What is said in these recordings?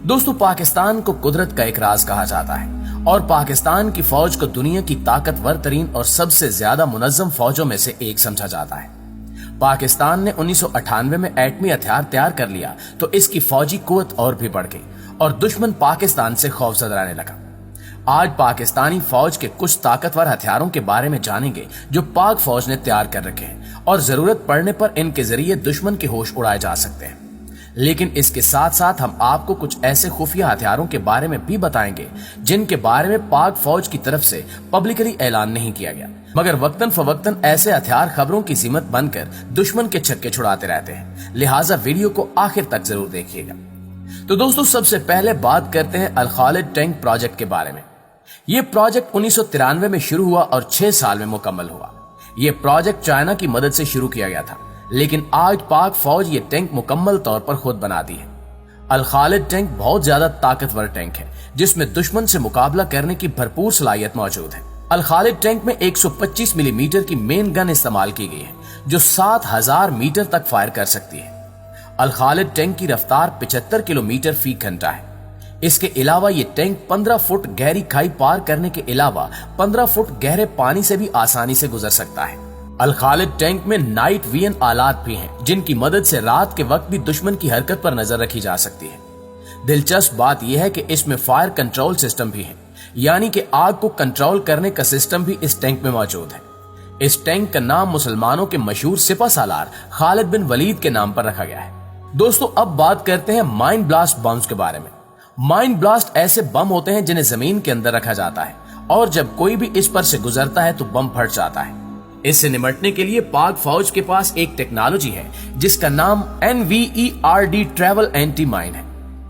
दोस्तों, पाकिस्तान को कुदरत का एक राज कहा जाता है और पाकिस्तान की फौज को दुनिया की ताकतवर तरीन और सबसे ज्यादा मुनज्जम फौजों में से एक समझा जाता है। पाकिस्तान ने 1998 में एटमी हथियार तैयार कर लिया तो इसकी फौजी कुव्वत और भी बढ़ गई और दुश्मन पाकिस्तान से खौफजदा रहने लगा। आज पाकिस्तानी फौज के कुछ ताकतवर हथियारों के बारे में जानेंगे जो पाक फौज ने तैयार कर रखे हैं और जरूरत पड़ने पर इनके जरिए दुश्मन के होश उड़ाए जा सकते हैं। लेकिन इसके साथ साथ हम आपको कुछ ऐसे खुफिया हथियारों के बारे में भी बताएंगे जिनके बारे में पाक फौज की तरफ से पब्लिकली ऐलान नहीं किया गया, मगर वक्तन फवक्तन ऐसे हथियार खबरों की जिम्मत बनकर दुश्मन के छक्के छुड़ाते रहते हैं। लिहाजा वीडियो को आखिर तक जरूर देखिएगा। तो दोस्तों, सबसे पहले बात करते हैं अल खालिद टैंक प्रोजेक्ट के बारे में। ये प्रोजेक्ट 1993 में शुरू हुआ और 6 साल में मुकम्मल हुआ। ये प्रोजेक्ट चाइना की मदद से शुरू किया गया था, लेकिन आज पाक फौज ये टैंक मुकम्मल तौर पर खुद बनाती है। अल खालिद टैंक बहुत ज्यादा ताकतवर टैंक है जिसमें दुश्मन से मुकाबला करने की भरपूर सलाहियत मौजूद है। अल खालिद टैंक में 125 मिलीमीटर की मेन गन इस्तेमाल की गई है जो 7000 मीटर तक फायर कर सकती है। अल खालिद टैंक की रफ्तार 75 किलोमीटर फी घंटा है। इसके अलावा ये टैंक 15 फुट गहरी खाई पार करने के अलावा 15 फुट गहरे पानी से भी आसानी से गुजर सकता है। अल खालिद टैंक में नाइट विजन आलात भी हैं जिनकी मदद से रात के वक्त भी दुश्मन की हरकत पर नजर रखी जा सकती है। दिलचस्प बात यह है कि इसमें फायर कंट्रोल सिस्टम भी है, यानी कि आग को कंट्रोल करने का सिस्टम भी इस टैंक में मौजूद है। इस टैंक का नाम मुसलमानों के मशहूर सिपह सालार खालिद बिन वलीद के नाम पर रखा गया है। दोस्तों, अब बात करते हैं माइंड ब्लास्ट बम्स के बारे में। माइंड ब्लास्ट ऐसे बम होते हैं जिन्हें जमीन के अंदर रखा जाता है और जब कोई भी इस पर से गुजरता है तो बम फट जाता है। इससे निपटने के लिए पाक फौज के पास एक टेक्नोलॉजी है जिसका नाम NVERD ट्रैवल एंटी माइन है।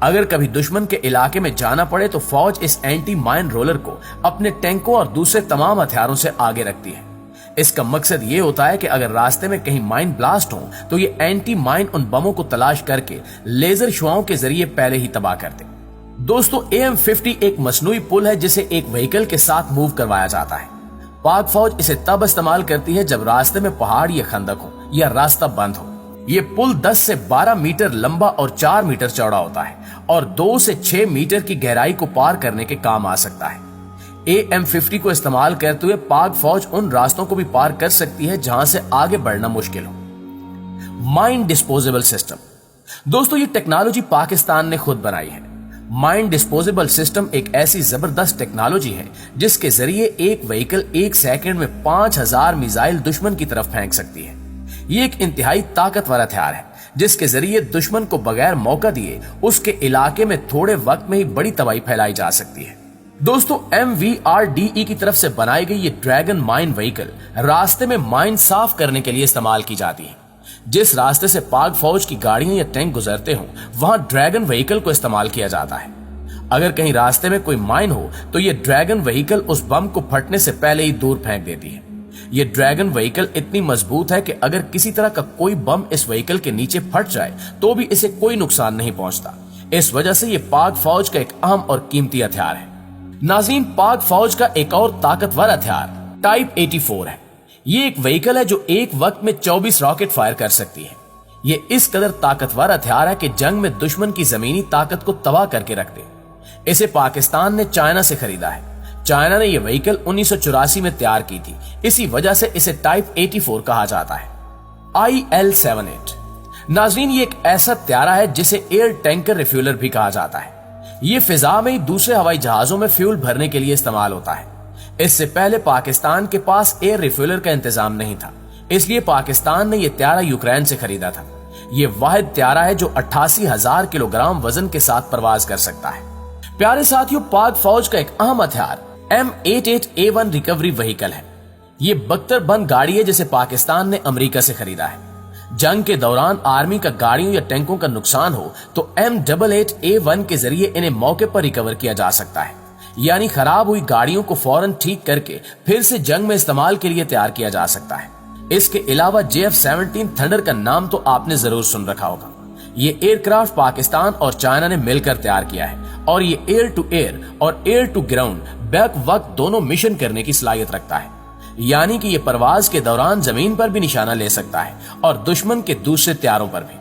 अगर कभी दुश्मन के इलाके में जाना पड़े तो फौज इस एंटी माइन रोलर को अपने टैंकों और दूसरे तमाम हथियारों से आगे रखती है। इसका मकसद ये होता है कि अगर रास्ते में कहीं माइन ब्लास्ट हो तो ये एंटी माइन उन बमों को तलाश करके लेजर शुआओं के जरिए पहले ही तबाह कर दे। दोस्तों, AM-50 एक मसनूई पुल है जिसे एक व्हीकल के साथ मूव करवाया जाता है। पाक फौज इसे तब इस्तेमाल करती है जब रास्ते में पहाड़ या खंदक हो या रास्ता बंद हो। ये पुल 10 से 12 मीटर लंबा और 4 मीटर चौड़ा होता है और 2 से 6 मीटर की गहराई को पार करने के काम आ सकता है। AM-50 को इस्तेमाल करते हुए पाक फौज उन रास्तों को भी पार कर सकती है जहां से आगे बढ़ना मुश्किल हो। Mine disposable system. दोस्तों, ये टेक्नोलॉजी पाकिस्तान ने खुद बनाई है। माइन डिस्पोजेबल सिस्टम एक ऐसी जबरदस्त टेक्नोलॉजी है जिसके जरिए एक व्हीकल 1 सेकंड में 5000 मिसाइल दुश्मन की तरफ फेंक सकती है। ये एक इंतहाई ताकतवर हथियार है जिसके जरिए दुश्मन को बगैर मौका दिए उसके इलाके में थोड़े वक्त में ही बड़ी तबाही फैलाई जा सकती है। दोस्तों, MVRDE की तरफ से बनाई गई ये ड्रैगन माइन व्हीकल रास्ते में माइन साफ करने के लिए इस्तेमाल की जाती है। जिस रास्ते से पाक फौज की गाड़ियां या टैंक गुजरते हों वहां ड्रैगन व्हीकल को इस्तेमाल किया जाता है। अगर कहीं रास्ते में कोई माइन हो तो ये ड्रैगन व्हीकल उस बम को फटने से पहले ही दूर फेंक देती है। ये ड्रैगन व्हीकल इतनी मजबूत है कि अगर किसी तरह का कोई बम इस व्हीकल के नीचे फट जाए तो भी इसे कोई नुकसान नहीं पहुंचता। इस वजह से ये पाक फौज का एक अहम और कीमती हथियार है। नाज़रीन, पाक फौज का एक और ताकतवर हथियार टाइप 84 है। ये एक व्हीकल है जो एक वक्त में 24 रॉकेट फायर कर सकती है। ये इस कदर ताकतवर हथियार है कि जंग में दुश्मन की जमीनी ताकत को तबाह करके रख दे। इसे पाकिस्तान ने चाइना से खरीदा है। चाइना ने यह व्हीकल 1984 में तैयार की थी, इसी वजह से इसे टाइप 84 कहा जाता है। IL-78। नाज़रीन, ये एक ऐसा हथियार है जिसे एयर टैंकर रिफ्यूलर भी कहा जाता है। ये फिजा में ही दूसरे हवाई जहाजों में फ्यूल भरने के लिए इस्तेमाल होता है। इससे पहले पाकिस्तान के पास एयर रिफ्यूलर का इंतजाम नहीं था, इसलिए पाकिस्तान ने यह त्यारा यूक्रेन से खरीदा था। यह वाहिद त्यारा है जो 88,000 किलोग्राम वजन के साथ परवाज कर सकता है। प्यारे साथियों, पाक फौज का एक अहम हथियार M88A1 रिकवरी व्हीकल है। ये बख्तरबंद गाड़ी है जिसे पाकिस्तान ने अमेरिका से खरीदा है। जंग के दौरान आर्मी का गाड़ियों या टैंकों का नुकसान हो तो M88A1 के जरिए इन्हें मौके पर रिकवर किया जा सकता है, यानी खराब हुई गाड़ियों को फौरन ठीक करके फिर से जंग में इस्तेमाल के लिए तैयार किया जा सकता है। इसके अलावा JF-17 थंडर का नाम तो आपने जरूर सुन रखा होगा। ये एयरक्राफ्ट पाकिस्तान और चाइना ने मिलकर तैयार किया है और ये एयर टू एयर और एयर टू ग्राउंड बैक वक्त दोनों मिशन करने की सलाहियत रखता है, यानी कि ये परवाज के दौरान जमीन पर भी निशाना ले सकता है और दुश्मन के दूसरे हथियारों पर भी।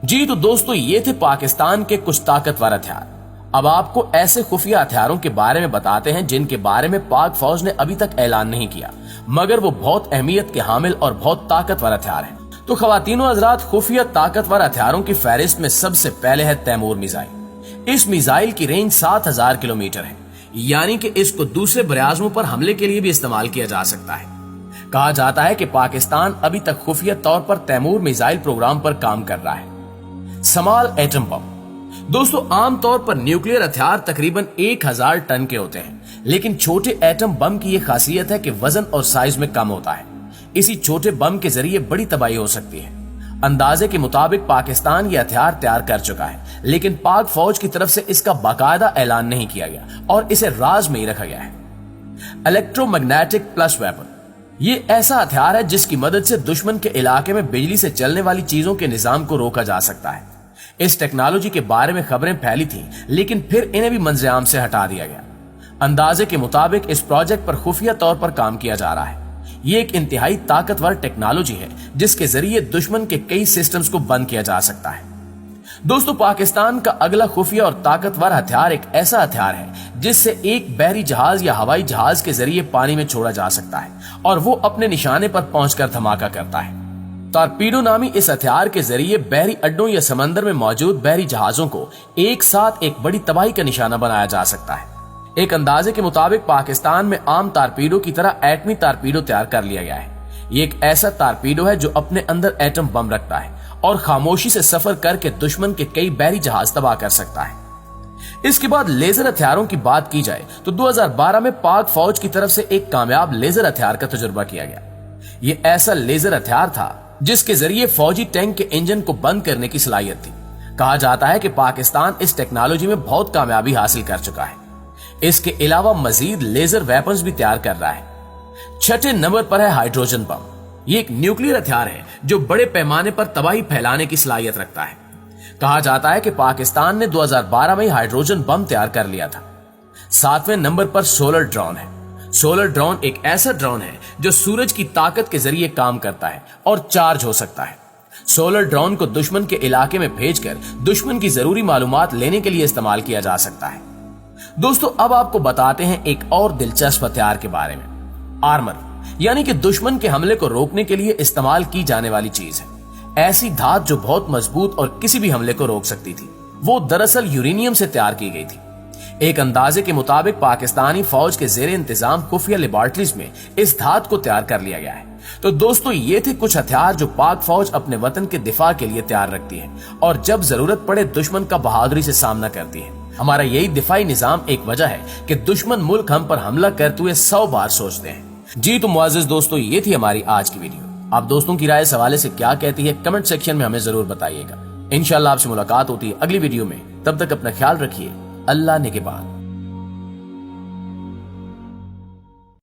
जी तो दोस्तों, ये थे पाकिस्तान के कुछ ताकतवर हथियार। अब आपको ऐसे खुफिया हथियारों के बारे में बताते हैं जिनके बारे में पाक फौज ने अभी तक ऐलान नहीं किया, मगर वो बहुत अहमियत के हामिल और बहुत ताकतवर हथियार हैं। तो खवातीनो हजरात, खुफिया ताकतवर हथियारों की फहरिस्त में सबसे पहले है तैमूर मिसाइल। इस मिसाइल की रेंज 7000 किलोमीटर है, यानी कि इसको दूसरे बरआज़मों पर हमले के लिए भी इस्तेमाल किया जा सकता है। कहा जाता है कि पाकिस्तान अभी तक खुफिया तौर पर तैमूर मिसाइल प्रोग्राम पर काम कर रहा है। समाल एटम बम। दोस्तों, आमतौर पर न्यूक्लियर हथियार तकरीबन 1000 टन के होते हैं, लेकिन छोटे एटम बम की यह खासियत है कि वजन और साइज में कम होता है। इसी छोटे बम के जरिए बड़ी तबाही हो सकती है। अंदाजे के मुताबिक पाकिस्तान ये हथियार तैयार कर चुका है, लेकिन पाक फौज की तरफ से इसका बाकायदा ऐलान नहीं किया गया और इसे राज में ही रखा गया है। Electromagnetic plus weapon. ये ऐसा हथियार है जिसकी मदद से दुश्मन के इलाके में बिजली से चलने वाली चीजों के निजाम को रोका जा सकता है। इस टेक्नोलॉजी के बारे में खबरें फैली थीं, लेकिन फिर इन्हें भी मंजर-ए-आम से हटा दिया गया। अंदाजे के मुताबिक इस प्रोजेक्ट पर खुफिया तौर पर काम किया जा रहा है। ये एक इंतहाई ताकतवर टेक्नोलॉजी है जिसके जरिए दुश्मन के कई सिस्टम्स को बंद किया जा सकता है। दोस्तों, पाकिस्तान का अगला खुफिया और ताकतवर हथियार एक ऐसा हथियार है जिससे एक बहरी जहाज या हवाई जहाज के जरिए पानी में छोड़ा जा सकता है और वो अपने निशाने पर पहुंचकर धमाका करता है। टॉर्पीडो नामी इस हथियार के जरिए बहरी अड्डों या समंदर में मौजूद बहरी जहाजों को एक साथ एक बड़ी तबाही का निशाना बनाया जा सकता है। एक अंदाजे के मुताबिक पाकिस्तान में आम टारपीडो की तरह एटमी टारपीडो तैयार कर लिया गया है। ये एक ऐसा टारपीडो है जो अपने अंदर एटम बम रखता है और खामोशी से सफर करके दुश्मन के कई बहरी जहाज तबाह कर सकता है। इसके बाद लेजर हथियारों की बात की जाए तो 2012 में पाक फौज की तरफ से एक कामयाब लेजर हथियार का तजुर्बा किया गया। ये ऐसा लेजर हथियार था जिसके जरिए फौजी टैंक के इंजन को बंद करने की सलाहियत थी। कहा जाता है कि पाकिस्तान इस टेक्नोलॉजी में बहुत कामयाबी हासिल कर चुका है। इसके अलावा मजीद लेजर वेपन्स भी तैयार कर रहा है। छठे नंबर पर है हाइड्रोजन बम। ये एक न्यूक्लियर हथियार है जो बड़े पैमाने पर तबाही फैलाने की सलाहियत रखता है। कहा जाता है कि पाकिस्तान ने 2012 में हाइड्रोजन बम तैयार कर लिया था। सातवें नंबर पर सोलर ड्रोन है। सोलर ड्रोन एक ऐसा ड्रोन है जो सूरज की ताकत के जरिए काम करता है और चार्ज हो सकता है। सोलर ड्रोन को दुश्मन के इलाके में भेजकर दुश्मन की जरूरी मालूमात लेने के लिए इस्तेमाल किया जा सकता है। दोस्तों, अब आपको बताते हैं एक और दिलचस्प हथियार के बारे में। आर्मर, यानी कि दुश्मन के हमले को रोकने के लिए इस्तेमाल की जाने वाली चीज है। ऐसी धात जो बहुत मजबूत और किसी भी हमले को रोक सकती थी। वो दरअसल यूरेनियम से तैयार की गई थी। एक अंदाजे के मुताबिक पाकिस्तानी फौज के जेर इंतजाम खुफिया लेबोरेटरीज में इस धात को तैयार कर लिया गया है। तो दोस्तों, ये थे कुछ हथियार जो पाक फौज अपने वतन के दिफा के लिए तैयार रखती है और जब जरूरत पड़े दुश्मन का बहादुरी से सामना करती है। हमारा यही दिफाई निजाम एक वजह है कि दुश्मन मुल्क हम पर हमला करते हुए 100 बार सोचते हैं। जी तो मुअज़्ज़िज़ दोस्तों, ये थी हमारी आज की वीडियो। आप दोस्तों की राय इस हवाले से क्या कहती है, कमेंट सेक्शन में हमें जरूर बताइएगा। इंशाल्लाह आपसे मुलाकात होती है अगली वीडियो में। तब तक अपना ख्याल रखिए। अल्लाह निगहबान।